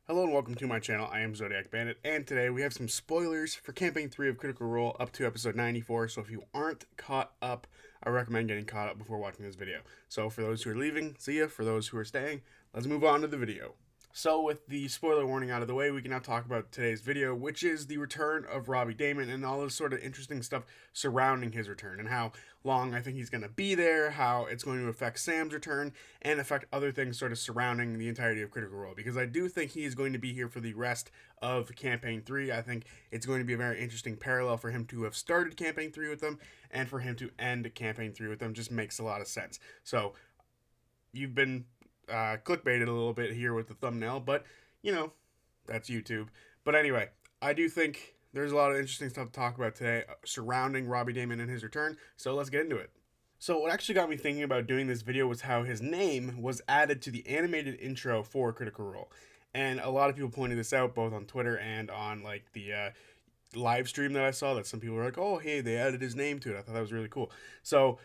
Hello and welcome to my channel. I am Zodiac Bandit, and today we have some spoilers for Campaign 3 of Critical Role up to episode 94, so if you aren't caught up, I recommend getting caught up before watching this video. So for those who are leaving, see ya. For those who are staying, let's move on to the video. So with the spoiler warning out of the way, we can now talk about today's video, which is the return of Robbie Damon and all this sort of interesting stuff surrounding his return and how long I think he's going to be there, how it's going to affect Sam's return, and affect other things sort of surrounding the entirety of Critical Role. Because I do think he is going to be here for the rest of Campaign 3. I think it's going to be a very interesting parallel for him to have started Campaign 3 with them, and for him to end Campaign 3 with them just makes a lot of sense. So, you've been clickbaited a little bit here with the thumbnail, but you know, that's YouTube. But anyway, I do think there's a lot of interesting stuff to talk about today surrounding Robbie Damon and his return, so let's get into it. So what actually got me thinking about doing this video was how his name was added to the animated intro for Critical Role. And a lot of people pointed this out both on Twitter and on like the live stream that I saw, that some people were like, oh hey, they added his name to it. I thought that was really cool. So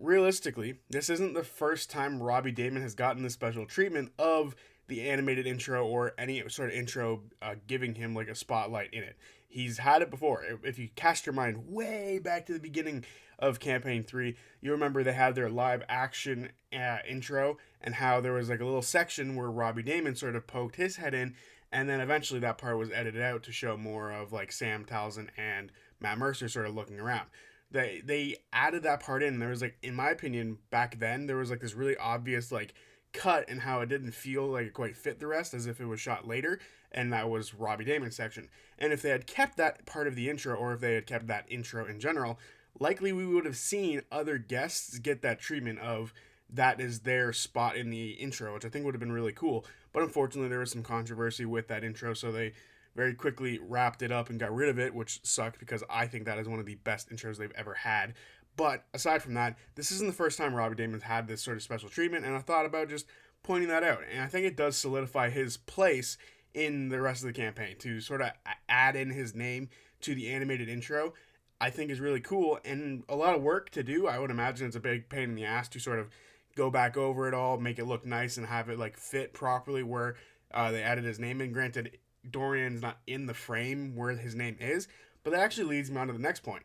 realistically, this isn't the first time Robbie Damon has gotten the special treatment of the animated intro or any sort of intro giving him like a spotlight in it. He's had it before. If you cast your mind way back to the beginning of Campaign 3, you remember they had their live action intro and how there was like a little section where Robbie Damon sort of poked his head in, and then eventually that part was edited out to show more of like Sam Townsend and Matt Mercer sort of looking around. They added that part in, and there was like, in my opinion, back then there was like this really obvious like cut and how it didn't feel like it quite fit the rest, as if it was shot later, and that was Robbie Damon's section. And if they had kept that part of the intro, or if they had kept that intro in general, likely we would have seen other guests get that treatment of that is their spot in the intro, which I think would have been really cool. But unfortunately there was some controversy with that intro, so they very quickly wrapped it up and got rid of it, which sucked because I think that is one of the best intros they've ever had. But aside from that, this isn't the first time Robbie Damon's had this sort of special treatment, and I thought about just pointing that out. And I think it does solidify his place in the rest of the campaign. To sort of add in his name to the animated intro, I think is really cool and a lot of work to do. I would imagine it's a big pain in the ass to sort of go back over it all, make it look nice, and have it like fit properly where they added his name in. Granted, Dorian's not in the frame where his name is, but that actually leads me on to the next point.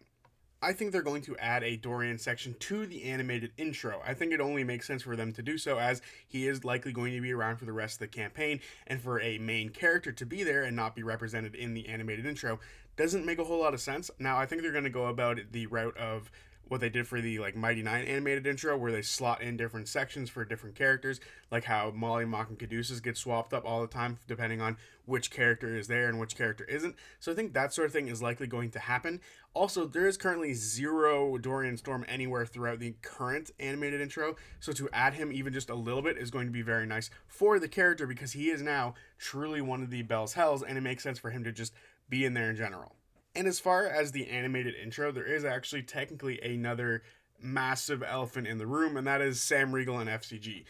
I think they're going to add a Dorian section to the animated intro. I think it only makes sense for them to do so, as he is likely going to be around for the rest of the campaign, and for a main character to be there and not be represented in the animated intro doesn't make a whole lot of sense. Now, I think they're going to go about it the route of what they did for the like Mighty Nine animated intro, where they slot in different sections for different characters, like how Molly, Mock, and Caduceus get swapped up all the time depending on which character is there and which character isn't. So I think that sort of thing is likely going to happen. Also, there is currently zero Dorian Storm anywhere throughout the current animated intro, so to add him even just a little bit is going to be very nice for the character, because he is now truly one of the Bell's Hells, and it makes sense for him to just be in there in general. And as far as the animated intro, there is actually technically another massive elephant in the room, and that is Sam Riegel and FCG.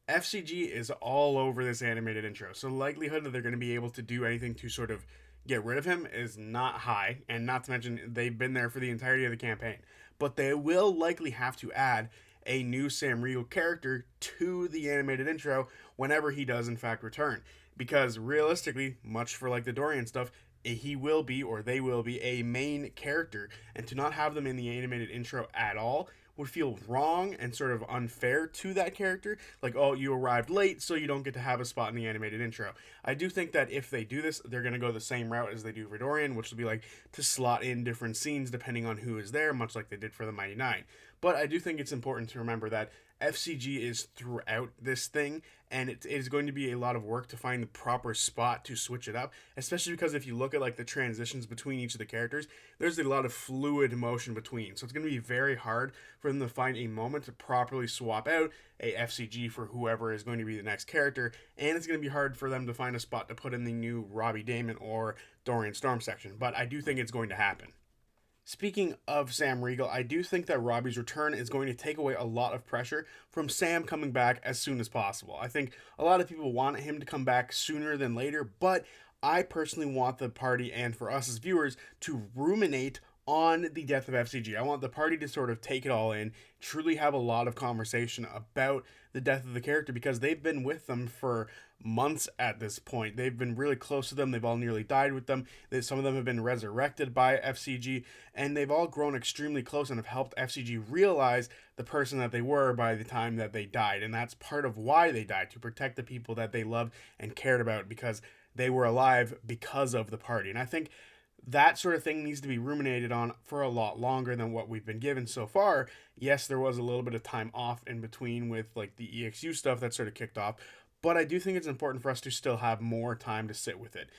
FCG is all over this animated intro, so the likelihood that they're going to be able to do anything to sort of get rid of him is not high, and not to mention they've been there for the entirety of the campaign. But they will likely have to add a new Sam Riegel character to the animated intro whenever he does in fact return. Because realistically, much for like the Dorian stuff, he will be, or they will be, a main character, and to not have them in the animated intro at all would feel wrong and sort of unfair to that character. Like, oh, you arrived late, so you don't get to have a spot in the animated intro. I do think that if they do this, they're going to go the same route as they do for Dorian, which will be like to slot in different scenes depending on who is there, much like they did for the Mighty Nine. But I do think it's important to remember that FCG is throughout this thing, and it is going to be a lot of work to find the proper spot to switch it up, especially because if you look at like the transitions between each of the characters, there's a lot of fluid motion between, so it's going to be very hard for them to find a moment to properly swap out a FCG for whoever is going to be the next character, and it's going to be hard for them to find a spot to put in the new Robbie Damon or Dorian Storm section, but I do think it's going to happen. Speaking of Sam Riegel, I do think that Robbie's return is going to take away a lot of pressure from Sam coming back as soon as possible. I think a lot of people want him to come back sooner than later, but I personally want the party, and for us as viewers, to ruminate on the death of FCG. I want the party to sort of take it all in, truly have a lot of conversation about the death of the character, because they've been with them for months at this point. They've been really close to them. They've all nearly died with them. Some of them have been resurrected by FCG, and they've all grown extremely close and have helped FCG realize the person that they were by the time that they died. And that's part of why they died, to protect the people that they loved and cared about, because they were alive because of the party. And I think that sort of thing needs to be ruminated on for a lot longer than what we've been given so far. Yes, there was a little bit of time off in between with like the EXU stuff that sort of kicked off, but I do think it's important for us to still have more time to sit with it,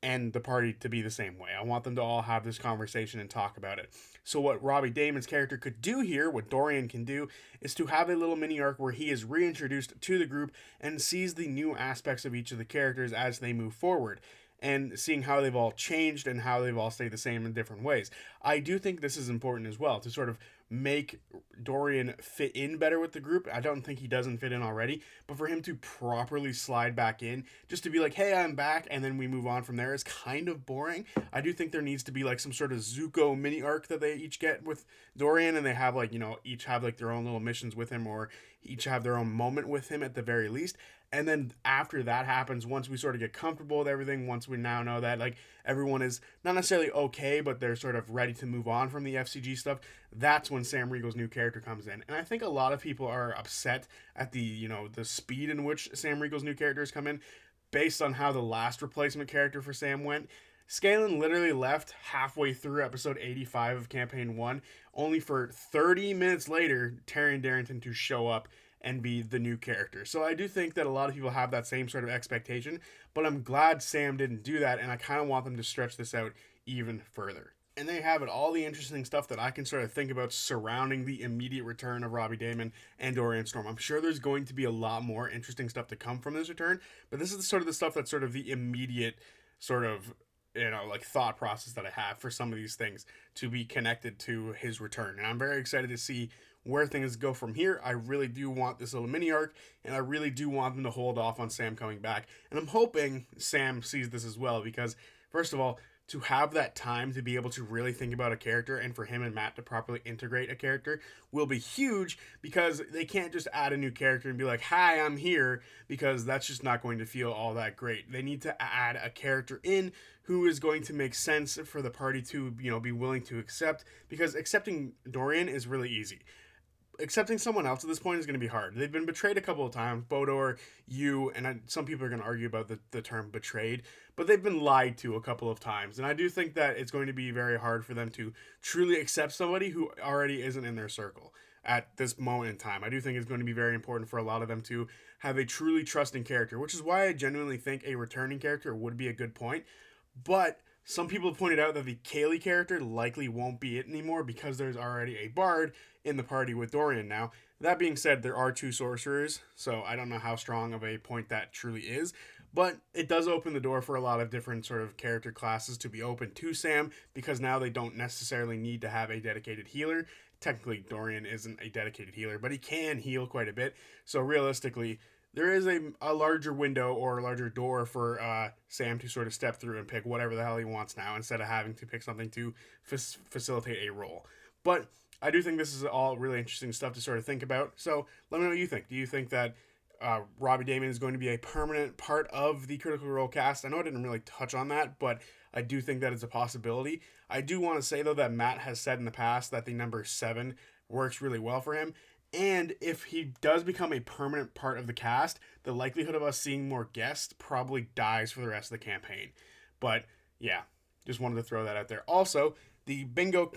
and the party to be the same way. I want them to all have this conversation and talk about it. So what Robbie Damon's character could do here, what Dorian can do, is to have a little mini arc where he is reintroduced to the group and sees the new aspects of each of the characters as they move forward, and seeing how they've all changed and how they've all stayed the same in different ways. I do think this is important as well, to sort of make Dorian fit in better with the group. I don't think he doesn't fit in already, but for him to properly slide back in, just to be like, hey, I'm back, and then we move on from there, is kind of boring. I do think there needs to be like some sort of Zuko mini arc that they each get with Dorian, and they have like, each have like their own little missions with him, or each have their own moment with him at the very least. And then after that happens, once we sort of get comfortable with everything, once we now know that like everyone is not necessarily okay, but they're sort of ready to move on from the FCG stuff, that's when Sam Riegel's new character comes in. And I think a lot of people are upset at the speed in which Sam Riegel's new characters come in, based on how the last replacement character for Sam went. Scanlan literally left halfway through episode 85 of Campaign 1, only for 30 minutes later, Taryn Darrington to show up and be the new character. So I do think that a lot of people have that same sort of expectation, but I'm glad Sam didn't do that, and I kind of want them to stretch this out even further. And there you have it, all the interesting stuff that I can sort of think about surrounding the immediate return of Robbie Damon and Dorian Storm. I'm sure there's going to be a lot more interesting stuff to come from this return, but this is sort of the stuff that's sort of the immediate sort of like thought process that I have for some of these things to be connected to his return. And I'm very excited to see where things go from here. I really do want this little mini arc, and I really do want them to hold off on Sam coming back. And I'm hoping Sam sees this as well, because first of all, to have that time to be able to really think about a character, and for him and Matt to properly integrate a character, will be huge, because they can't just add a new character and be like, hi, I'm here, because that's just not going to feel all that great. They need to add a character in who is going to make sense for the party to, be willing to accept, because accepting Dorian is really easy. Accepting someone else at this point is going to be hard. They've been betrayed a couple of times, Bodor, you, and some people are going to argue about the term betrayed, but they've been lied to a couple of times. And I do think that it's going to be very hard for them to truly accept somebody who already isn't in their circle at this moment in time. I do think it's going to be very important for a lot of them to have a truly trusting character, which is why I genuinely think a returning character would be a good point. But some people have pointed out that the Kaylee character likely won't be it anymore, because there's already a bard in the party with Dorian now. That being said, there are 2 sorcerers, so I don't know how strong of a point that truly is, but it does open the door for a lot of different sort of character classes to be open to Sam, because now they don't necessarily need to have a dedicated healer. Technically, Dorian isn't a dedicated healer, but he can heal quite a bit, so realistically, there is a larger window or a larger door for Sam to sort of step through and pick whatever the hell he wants now, instead of having to pick something to facilitate a role. But I do think this is all really interesting stuff to sort of think about. So let me know what you think. Do you think that Robbie Damon is going to be a permanent part of the Critical Role cast? I know I didn't really touch on that, but I do think that it's a possibility. I do want to say, though, that Matt has said in the past that the number 7 works really well for him. And if he does become a permanent part of the cast, the likelihood of us seeing more guests probably dies for the rest of the campaign. But yeah, just wanted to throw that out there. Also, the bingo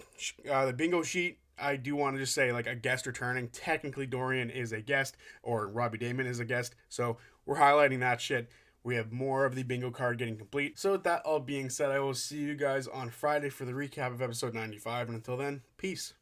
sheet, I do want to just say, like, a guest returning. Technically, Dorian is a guest, or Robbie Damon is a guest. So we're highlighting that shit. We have more of the bingo card getting complete. So with that all being said, I will see you guys on Friday for the recap of episode 95. And until then, peace.